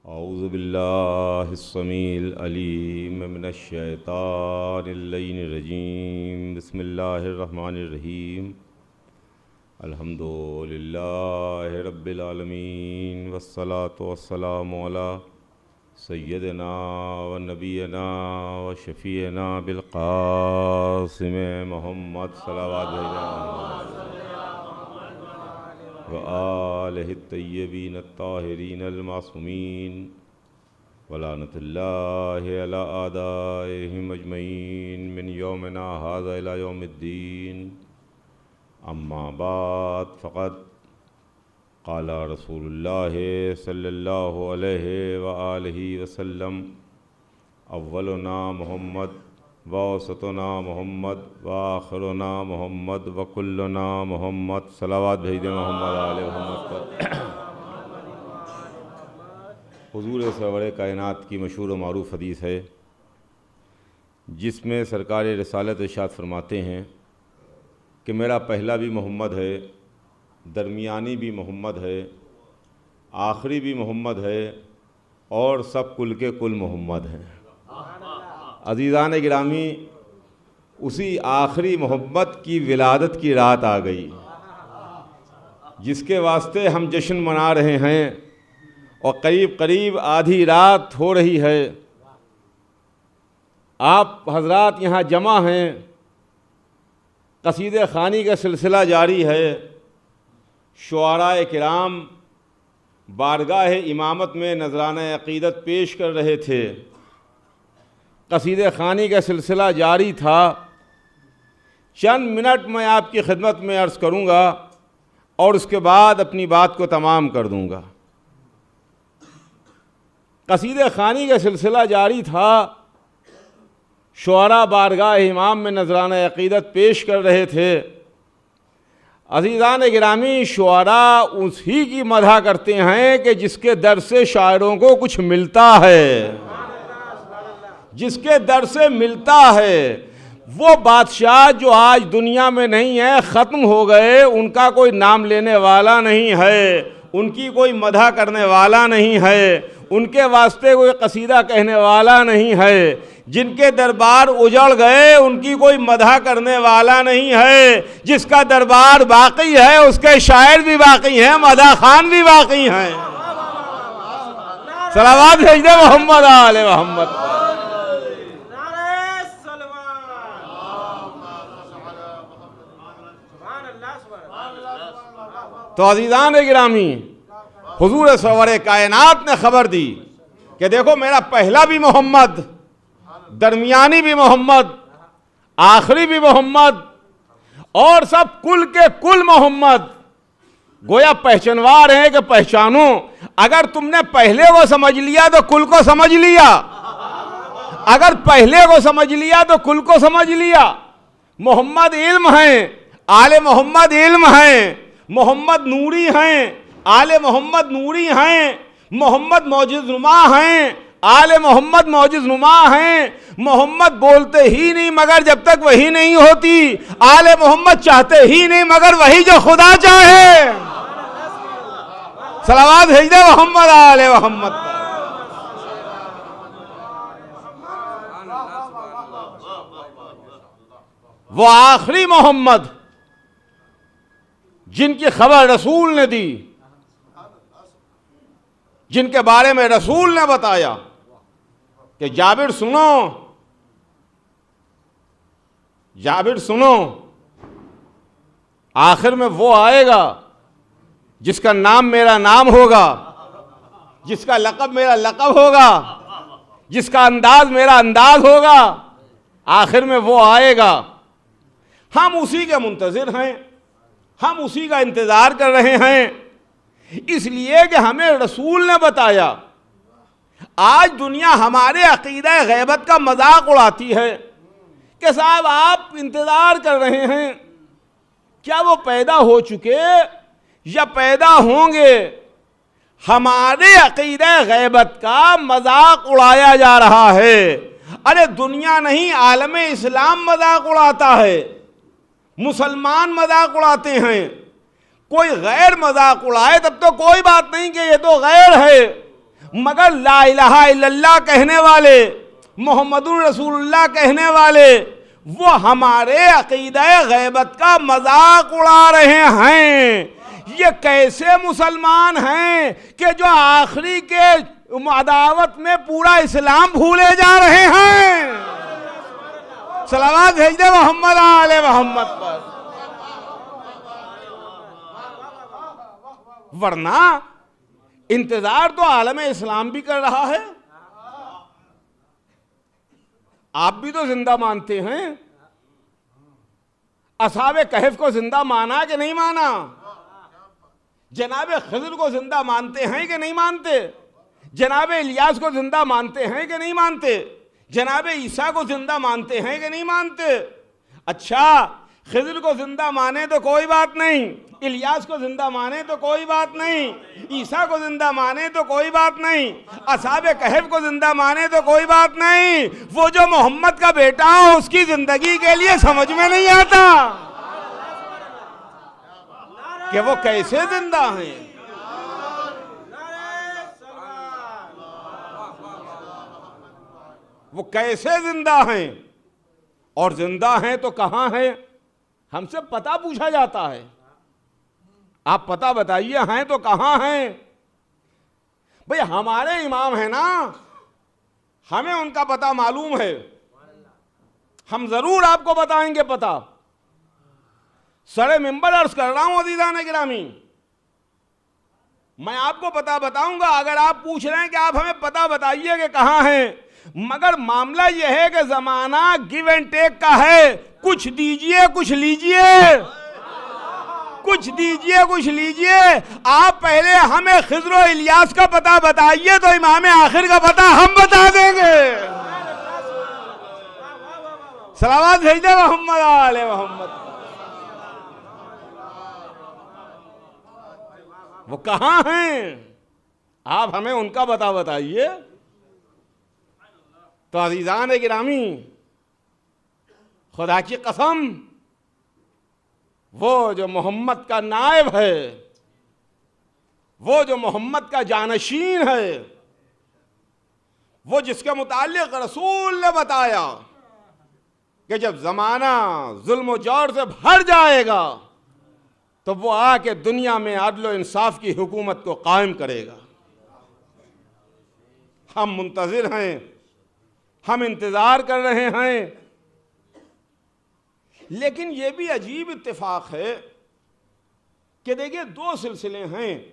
औज़ु बिल्लाहिस्समीइल अलीम मिनश्शैतानिर रजीम बिस्मिल्लाहिर्रहमानिर्रहीम अल्हम्दुलिल्लाहि रब्बिल आलमीन वस्सलातु वस्सलामु अला सय्यदिना व नबियना व शफ़ीना बिल क़ासिम मुहम्मद सल्लल्लाहु व आलिहि तय्यबीन ताहिरीन अल-मासूमीन व लानतुल्लाहि अला आदाइहिम अजमईन मिन यौमिना हाज़ा इला यौमिद्दीन। अम्मा बाद फ़क़द क़ाला रसूलुल्लाहि सल्लल्लाहु अलैहि व आलिहि वसल्लम अव्वलुना मुहम्मद व औसतुना मोहम्मद व आखिरुना मोहम्मद व कुल्लुना मोहम्मद। सलावत भेज दें मोहम्मद आले मोहम्मद पर। हुज़ूर सरवर कायनात की मशहूर व मारूफ़ हदीस है जिसमें सरकार रिसालत इरशाद फरमाते हैं कि मेरा पहला भी मोहम्मद है, दरमियानी भी मोहम्मद है, आखिरी भी मोहम्मद है और सब कुल के कुल मोहम्मद हैं। अज़ीज़ान गिरामी, उसी आखिरी मोहम्मद की विलादत की रात आ गई जिसके वास्ते हम जश्न मना रहे हैं और करीब करीब आधी रात हो रही है। आप हजरात यहाँ जमा हैं, क़सीदे ख़ानी का सिलसिला जारी है। शुआराए किराम बारगाह इमामत में नज़राना अक़ीदत पेश कर रहे थे। क़सीदे ख़ानी का सिलसिला जारी था। चंद मिनट मैं आपकी खिदमत में अर्ज़ करूँगा और उसके बाद अपनी बात को तमाम कर दूँगा। क़सीदे ख़ानी का सिलसिला जारी था। शुआरा बारगाह इमाम में नज़राना अक़ीदत पेश कर रहे थे। अज़ीज़ान गिरामी, शुआरा उसी की मदह करते हैं कि जिसके दर से शायरों को कुछ मिलता है, जिसके दर से मिलता है। वो बादशाह जो आज दुनिया में नहीं है, ख़त्म हो गए, उनका कोई नाम लेने वाला नहीं है, उनकी कोई मदह करने वाला नहीं है, उनके वास्ते कोई कसीदा कहने वाला नहीं है। जिनके दरबार उजड़ गए उनकी कोई मदह करने वाला नहीं है। जिसका दरबार बाकी है उसके शायर भी बाकी हैं, मदह खान भी बाकी हैं। सलावत भेज दे मोहम्मद आले मोहम्मद। तो अज़ीज़ान गिरामी, हुज़ूर सरवर कायनात ने ख़बर दी कि देखो मेरा पहला भी मोहम्मद, दरमियानी भी मोहम्मद, आखिरी भी मोहम्मद और सब कुल के कुल मोहम्मद। गोया पहचानवार हैं कि पहचानो। अगर तुमने पहले को समझ लिया तो कुल को समझ लिया, अगर पहले को समझ लिया तो कुल को समझ लिया। मोहम्मद इल्म हैं, आले मोहम्मद इल्म हैं। मोहम्मद नूरी हैं, आले मोहम्मद नूरी हैं। मोहम्मद मौजिज़नुमा हैं, आले मोहम्मद मौजिज़नुमा हैं। मोहम्मद बोलते ही नहीं मगर जब तक वही नहीं होती, आले मोहम्मद चाहते ही नहीं मगर वही जो खुदा चाहे। सलावत भेज दे मोहम्मद आले मोहम्मद। वो आखिरी मोहम्मद जिनकी खबर रसूल ने दी, जिनके बारे में रसूल ने बताया कि जाबिर सुनो, जाबिर सुनो, आखिर में वो आएगा जिसका नाम मेरा नाम होगा, जिसका लक़ब मेरा लक़ब होगा, जिसका अंदाज मेरा अंदाज होगा। आखिर में वो आएगा। हम उसी के मुंतज़िर हैं, हम उसी का इंतज़ार कर रहे हैं, इसलिए कि हमें रसूल ने बताया। आज दुनिया हमारे अक़ीदा ग़ैबत का मजाक उड़ाती है कि साहब आप इंतज़ार कर रहे हैं, क्या वो पैदा हो चुके या पैदा होंगे? हमारे अक़ीदा ग़ैबत का मजाक उड़ाया जा रहा है। अरे दुनिया नहीं, आलम इस्लाम मजाक उड़ाता है, मुसलमान मजाक उड़ाते हैं। कोई गैर मजाक उड़ाए तब तो कोई बात नहीं कि ये तो गैर है, मगर ला इलाहा इल्लल्लाह कहने वाले, मोहम्मदुर रसूलुल्लाह कहने वाले, वो हमारे अकीदा गैबत का मजाक उड़ा रहे हैं। ये कैसे मुसलमान हैं कि जो आखिरी के अदावत में पूरा इस्लाम भूले जा रहे हैं। सलावत भेज दे मोहम्मद आले मोहम्मद पर। वरना इंतजार तो आलम इस्लाम भी कर रहा है। आप भी तो जिंदा मानते हैं। असहाबे कहफ को जिंदा माना कि नहीं माना? जनाबे खिज़र को जिंदा मानते हैं कि नहीं मानते? जनाबे इलियास को जिंदा मानते हैं कि नहीं मानते? जनाबे ईसा को जिंदा मानते हैं कि नहीं मानते? अच्छा, खिज़र को जिंदा माने तो कोई बात नहीं, इलियास को जिंदा माने तो कोई बात नहीं, ईसा को जिंदा माने तो कोई बात नहीं, असहाबे कहफ को जिंदा माने तो कोई बात नहीं। वो जो मोहम्मद का बेटा हो उसकी जिंदगी के लिए समझ में नहीं आता कि वो कैसे जिंदा हैं। वो कैसे जिंदा हैं, और जिंदा हैं तो कहां हैं? हमसे पता पूछा जाता है, आप पता बताइए हैं तो कहां हैं? भाई हमारे इमाम है ना, हमें उनका पता मालूम है, हम जरूर आपको बताएंगे पता। सरे मिंबर अर्ज कर रहा हूं अज़ीज़ान गिरामी, मैं आपको पता बताऊंगा। अगर आप पूछ रहे हैं कि आप हमें पता बताइए कि कहां हैं, मगर मामला यह है कि जमाना गिव एंड टेक का है। कुछ दीजिए कुछ लीजिए, कुछ दीजिए कुछ लीजिए। आप पहले हमें खिज़र और इलियास का पता बताइए तो इमाम आखिर का पता हम बता देंगे। सलावत भेज दे मोहम्मद आले मोहम्मद। वो कहां हैं, आप हमें उनका पता बताइए। तो अज़ीज़ान गिरामी, खुदा की कसम, वो जो मोहम्मद का नायब है, वो जो मोहम्मद का जानशीन है, वो जिसके मुताल्लिक रसूल ने बताया कि जब जमाना जुल्म जौर से भर जाएगा तो वो आके दुनिया में अदल इंसाफ की हुकूमत को कायम करेगा। हम मुंतज़िर हैं, हम इंतजार कर रहे हैं। लेकिन यह भी अजीब इत्तेफाक है कि देखिए, दो सिलसिले हैं।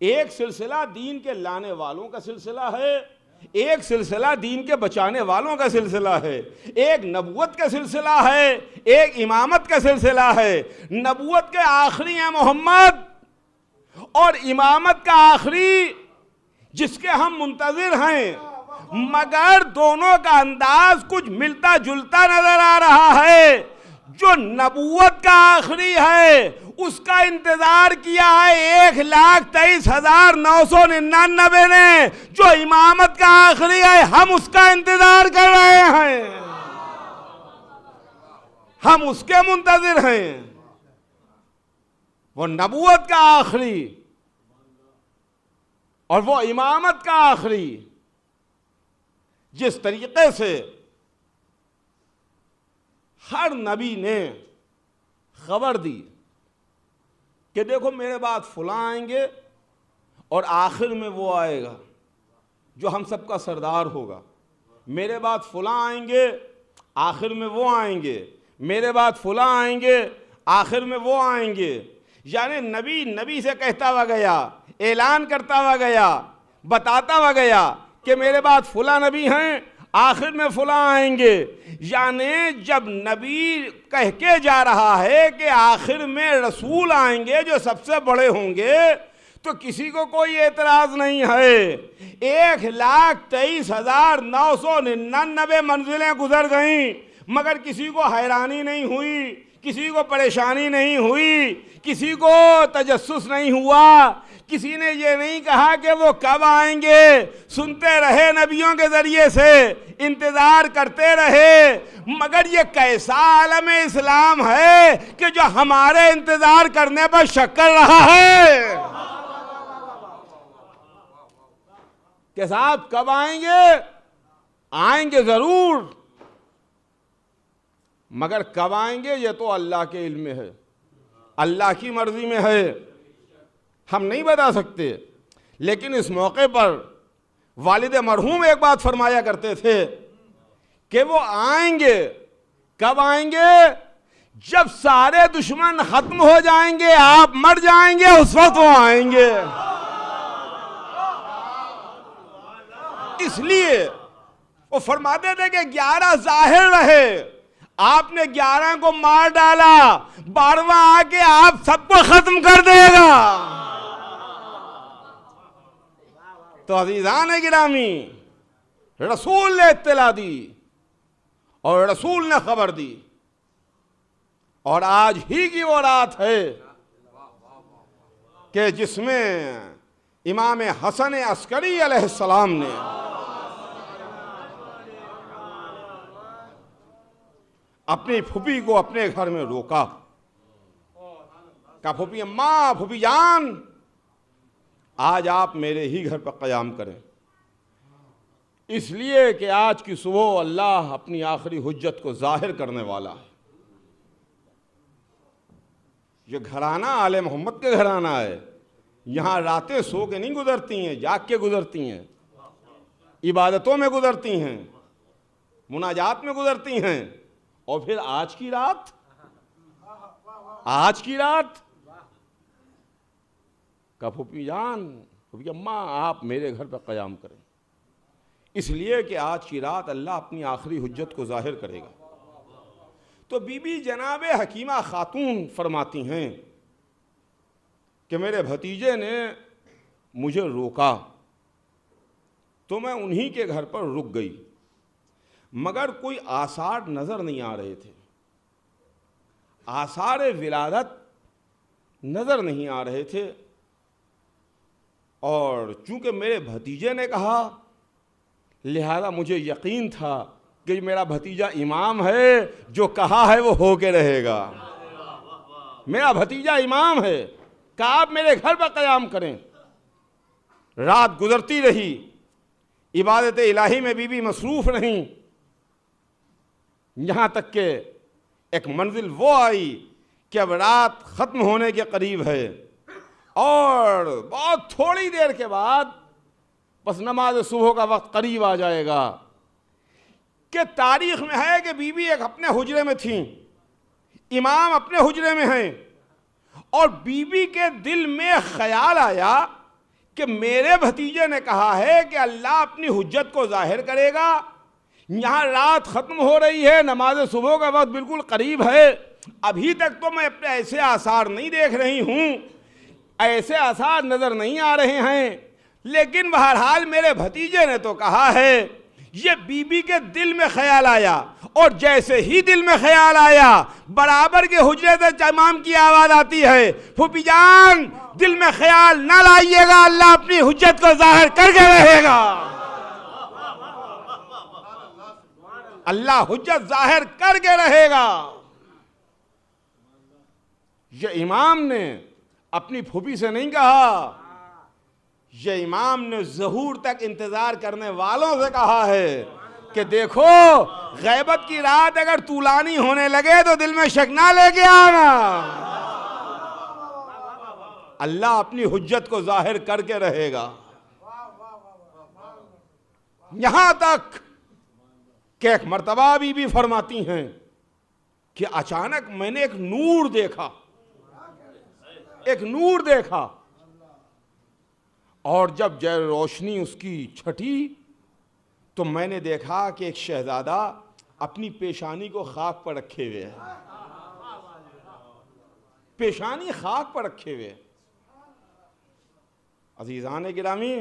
एक सिलसिला दीन के लाने वालों का सिलसिला है, एक सिलसिला दीन के बचाने वालों का सिलसिला है। एक नबूवत का सिलसिला है, एक इमामत का सिलसिला है। नबूवत के आखिरी है मोहम्मद, और इमामत का आखिरी जिसके हम मुंतज़िर हैं। मगर दोनों का अंदाज कुछ मिलता जुलता नजर आ रहा है। जो नबूवत का आखिरी है उसका इंतजार किया है 1,23,999 ने। जो इमामत का आखिरी है हम उसका इंतजार कर रहे हैं, हम उसके मुंतज़िर हैं। वो नबूवत का आखिरी और वो इमामत का आखिरी, जिस तरीके से हर नबी ने खबर दी कि देखो मेरे बाद फलां आएंगे और आखिर में वो आएगा जो हम सबका सरदार होगा। मेरे बाद फलां आएंगे, आखिर में वो आएंगे। मेरे बाद फलां आएंगे, आखिर में वो आएंगे। यानी नबी नबी से कहता हुआ गया, ऐलान करता हुआ गया, बताता हुआ गया कि मेरे बाद फलां नबी हैं, आखिर में फलां आएंगे। यानी जब नबी कह के जा रहा है कि आखिर में रसूल आएंगे जो सबसे बड़े होंगे, तो किसी को कोई एतराज नहीं है। 1,23,999 मंजिलें गुजर गईं, मगर किसी को हैरानी नहीं हुई, किसी को परेशानी नहीं हुई, किसी को तजस्सुस नहीं हुआ, किसी ने ये नहीं कहा कि वो कब आएंगे। सुनते रहे नबियों के जरिए से, इंतजार करते रहे। मगर ये कैसा आलम इस्लाम है कि जो हमारे इंतजार करने पर शक कर रहा है। कि साहब कब आएंगे? आएंगे जरूर, मगर कब आएंगे ये तो अल्लाह के इल्म में है, अल्लाह की मर्जी में है, हम नहीं बता सकते। लेकिन इस मौके पर वालिद मरहूम एक बात फरमाया करते थे कि वो आएंगे। कब आएंगे? जब सारे दुश्मन खत्म हो जाएंगे, आप मर जाएंगे, उस वक्त वो आएंगे। इसलिए वो फरमाते थे कि 11 जाहिर रहे, आपने 11 को मार डाला, 12वां आके आप सबको खत्म कर देगा। तो अज़ीज़ान गिरामी, रसूल ने इत्तला दी और रसूल ने खबर दी, और आज ही की वो रात है कि जिसमें इमाम हसन अस्करी अलैहिस्सलाम ने अपनी फूफी को अपने घर में रोका। कहा फूफी अम्मा, फूफी जान, आज आप मेरे ही घर पर क़याम करें, इसलिए कि आज की सुबह अल्लाह अपनी आखिरी हुज्जत को जाहिर करने वाला है। ये घराना आले मोहम्मद के घराना है, यहाँ रातें सो के नहीं गुजरती हैं, जाग के गुजरती हैं, इबादतों में गुजरती हैं, मुनाजात में गुजरती हैं। और फिर आज की रात, आज की रात का फूफी जान, फूफी अम्मा, आप मेरे घर पर क़याम करें, इसलिए कि आज की रात अल्लाह अपनी आखिरी हुज्जत को जाहिर करेगा। तो बीबी जनाब हकीमा खातून फरमाती हैं कि मेरे भतीजे ने मुझे रोका तो मैं उन्हीं के घर पर रुक गई, मगर कोई आसार नज़र नहीं आ रहे थे, आसार विलादत नज़र नहीं आ रहे थे। और चूंकि मेरे भतीजे ने कहा, लिहाजा मुझे यकीन था कि मेरा भतीजा इमाम है, जो कहा है वो हो के रहेगा। मेरा भतीजा इमाम है, कहा आप मेरे घर पर क़याम करें। रात गुजरती रही, इबादत इलाही में बीबी मसरूफ़ रहीं, यहाँ तक कि एक मंजिल वो आई कि अब रात ख़त्म होने के करीब है और बहुत थोड़ी देर के बाद बस नमाज सुबह का वक्त करीब आ जाएगा। कि तारीख में है कि बीबी एक अपने हुजरे में थी, इमाम अपने हुजरे में हैं, और बीबी के दिल में ख्याल आया कि मेरे भतीजे ने कहा है कि अल्लाह अपनी हुज्जत को जाहिर करेगा, यहाँ रात ख़त्म हो रही है, नमाज सुबह का वक्त बिल्कुल करीब है, अभी तक तो मैं अपने ऐसे आसार नहीं देख रही हूँ, ऐसे आसार नज़र नहीं आ रहे हैं, लेकिन बहरहाल मेरे भतीजे ने तो कहा है। ये बीबी के दिल में ख्याल आया, और जैसे ही दिल में ख्याल आया, बराबर के हुजरे से इमाम की आवाज़ आती है, फूफी जान दिल में ख्याल ना लाइएगा, अल्लाह अपनी हुज्जत को जाहिर करके रहेगा, अल्लाह हुज्जत जाहिर करके रहेगा। ये इमाम ने अपनी फूफी से नहीं कहा, ये इमाम ने ज़हूर तक इंतज़ार करने वालों से कहा है कि देखो, गैबत की रात अगर तूलानी होने लगे तो दिल में शक ना लेके आना, अल्लाह अपनी हुज्जत को जाहिर करके रहेगा। यहां तक कि एक मर्तबा भी फरमाती हैं कि अचानक मैंने एक नूर देखा, एक नूर देखा, और जब जय रोशनी उसकी छठी तो मैंने देखा कि एक शहजादा अपनी पेशानी को खाक पर रखे हुए है, पेशानी खाक पर रखे हुए। अजीज़ान गिरामी,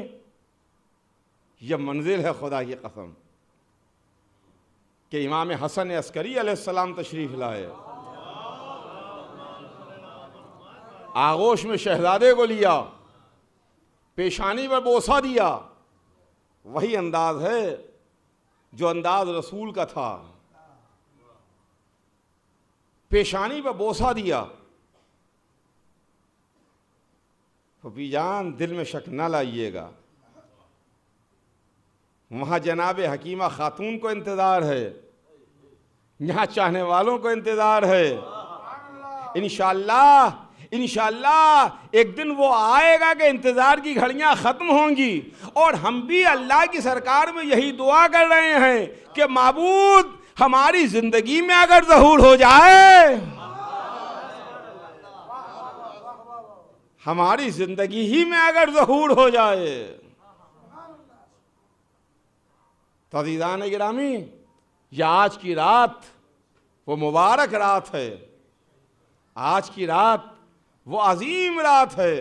यह मंजिल है खुदा की कसम कि इमाम हसन अस्करी अलैहिस्सलाम तशरीफ लाए, आगोश में शहजादे को लिया, पेशानी पर बोसा दिया। वही अंदाज है जो अंदाज रसूल का था, पेशानी पर बोसा दिया। फूफी जान दिल में शक न लाइएगा, वहाँ जनाब हकीमा खातून को इंतज़ार है, यहाँ चाहने वालों को इंतज़ार है। इंशाअल्लाह इंशाअल्लाह एक दिन वो आएगा कि इंतज़ार की घड़ियाँ ख़त्म होंगी, और हम भी अल्लाह की सरकार में यही दुआ कर रहे हैं कि माबूद हमारी ज़िंदगी में अगर ज़हूर हो जाए, हमारी ज़िंदगी ही में अगर ज़हूर हो जाए, तो अज़ीज़ान गिरामी, यह आज की रात वो मुबारक रात है, आज की रात वो अजीम रात है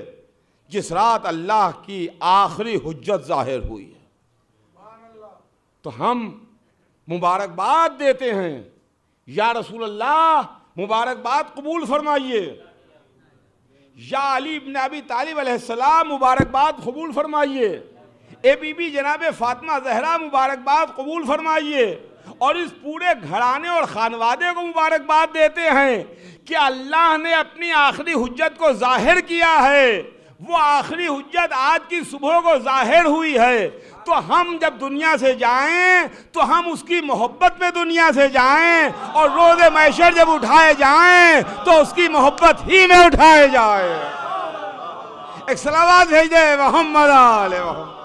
जिस रात अल्लाह की आखिरी हुज्जत ज़ाहिर हुई है। तो हम मुबारकबाद देते हैं, या रसूल अल्लाह मुबारकबाद कबूल फरमाइए, या अली इब्न अबी तालिब अलैहिस्सलाम मुबारकबाद कबूल फरमाइए, ए बीबी जनाब फातिमा ज़हरा मुबारकबाद कबूल फरमाइए, और इस पूरे घराने और खानवादे को मुबारकबाद देते हैं कि अल्लाह ने अपनी आखिरी हुज्जत को जाहिर किया है। वो आखिरी हुज्जत आज की सुबह को जाहिर हुई है। तो हम जब दुनिया से जाएं तो हम उसकी मोहब्बत में दुनिया से जाएं, और रोज़े महशर जब उठाए जाएं तो उसकी मोहब्बत ही में उठाए जाए। एक सलावत भेजे मोहम्मद आले मोहम्मद।